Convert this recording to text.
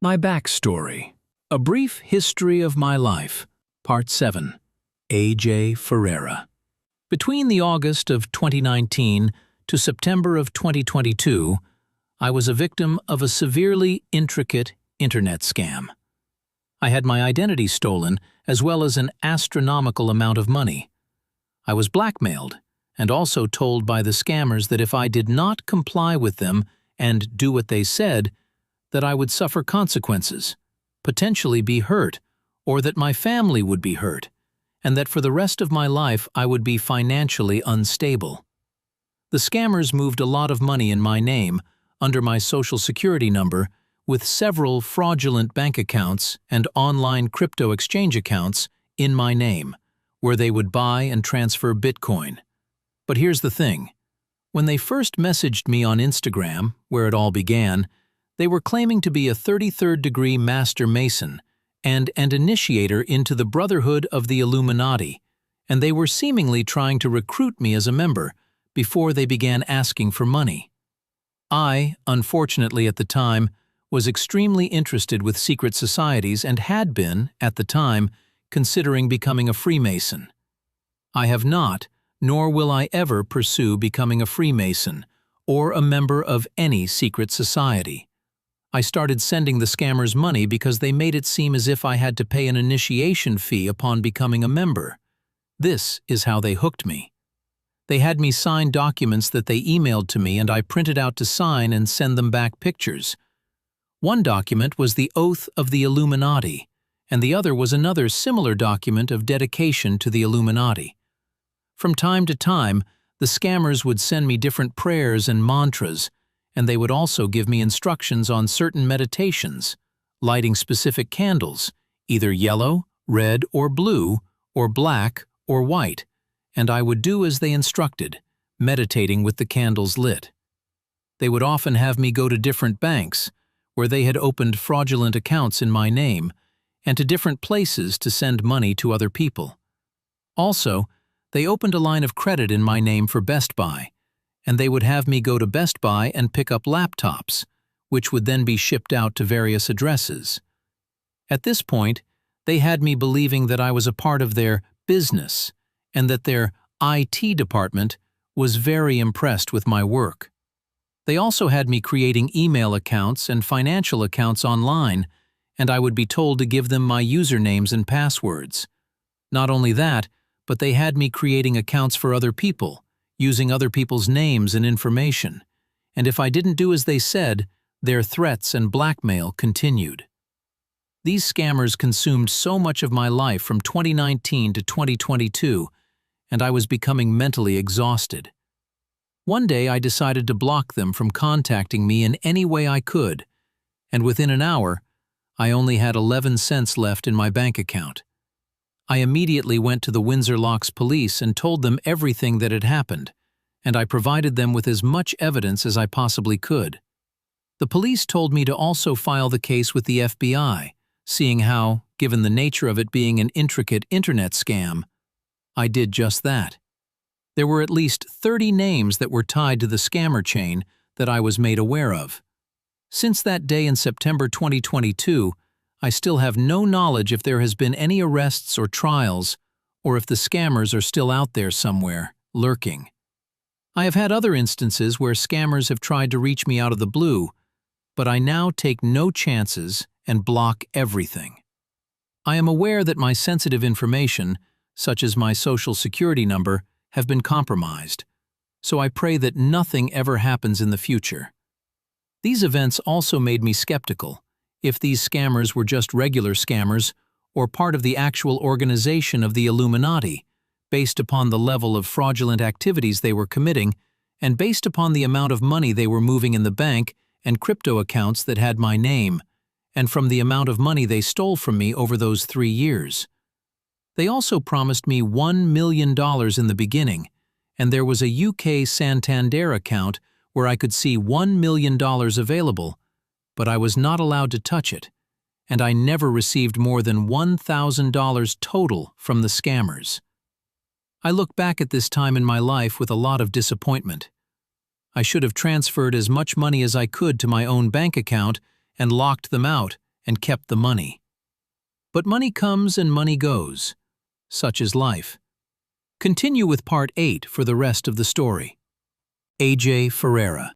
My Backstory. A Brief History of My Life. Part 7. AJ Ferreira. Between the August of 2019 to September of 2022, I was a victim of a severely intricate internet scam. I had my identity stolen, as well as an astronomical amount of money. I was blackmailed, and also told by the scammers that if I did not comply with them and do what they said, that I would suffer consequences, potentially be hurt, or that my family would be hurt, and that for the rest of my life I would be financially unstable. The scammers moved a lot of money in my name, under my social security number, with several fraudulent bank accounts and online crypto exchange accounts in my name, where they would buy and transfer Bitcoin. But here's the thing. When they first messaged me on Instagram, where it all began, they were claiming to be a 33rd degree Master Mason and an initiator into the Brotherhood of the Illuminati, and they were seemingly trying to recruit me as a member before they began asking for money. I, unfortunately at the time, was extremely interested with secret societies and had been, at the time, considering becoming a Freemason. I have not, nor will I ever pursue becoming a Freemason or a member of any secret society. I started sending the scammers money because they made it seem as if I had to pay an initiation fee upon becoming a member. This is how they hooked me. They had me sign documents that they emailed to me, and I printed out to sign and send them back pictures. One document was the Oath of the Illuminati, and the other was another similar document of dedication to the Illuminati. From time to time, the scammers would send me different prayers and mantras, and they would also give me instructions on certain meditations, lighting specific candles, either yellow, red, or blue, or black, or white, and I would do as they instructed, meditating with the candles lit. They would often have me go to different banks, where they had opened fraudulent accounts in my name, and to different places to send money to other people. Also, they opened a line of credit in my name for Best Buy, and they would have me go to Best Buy and pick up laptops, which would then be shipped out to various addresses. At this point, they had me believing that I was a part of their business and that their IT department was very impressed with my work. They also had me creating email accounts and financial accounts online, and I would be told to give them my usernames and passwords. Not only that, but they had me creating accounts for other people, using other people's names and information, and if I didn't do as they said, their threats and blackmail continued. These scammers consumed so much of my life from 2019 to 2022, and I was becoming mentally exhausted. One day I decided to block them from contacting me in any way I could, and within an hour, I only had 11 cents left in my bank account. I immediately went to the Windsor Locks police and told them everything that had happened, and I provided them with as much evidence as I possibly could. The police told me to also file the case with the FBI, seeing how, given the nature of it being an intricate internet scam, I did just that. There were at least 30 names that were tied to the scammer chain that I was made aware of. Since that day in September 2022, I still have no knowledge if there has been any arrests or trials, or if the scammers are still out there somewhere, lurking. I have had other instances where scammers have tried to reach me out of the blue, but I now take no chances and block everything. I am aware that my sensitive information, such as my social security number, have been compromised, so I pray that nothing ever happens in the future. These events also made me skeptical if these scammers were just regular scammers or part of the actual organization of the Illuminati, based upon the level of fraudulent activities they were committing and based upon the amount of money they were moving in the bank and crypto accounts that had my name, and from the amount of money they stole from me over those 3 years. They also promised me $1 million in the beginning, and there was a UK Santander account where I could see $1 million available, but I was not allowed to touch it, and I never received more than $1,000 total from the scammers. I look back at this time in my life with a lot of disappointment. I should have transferred as much money as I could to my own bank account and locked them out and kept the money. But money comes and money goes. Such is life. Continue with Part 8 for the rest of the story. AJ Ferreira.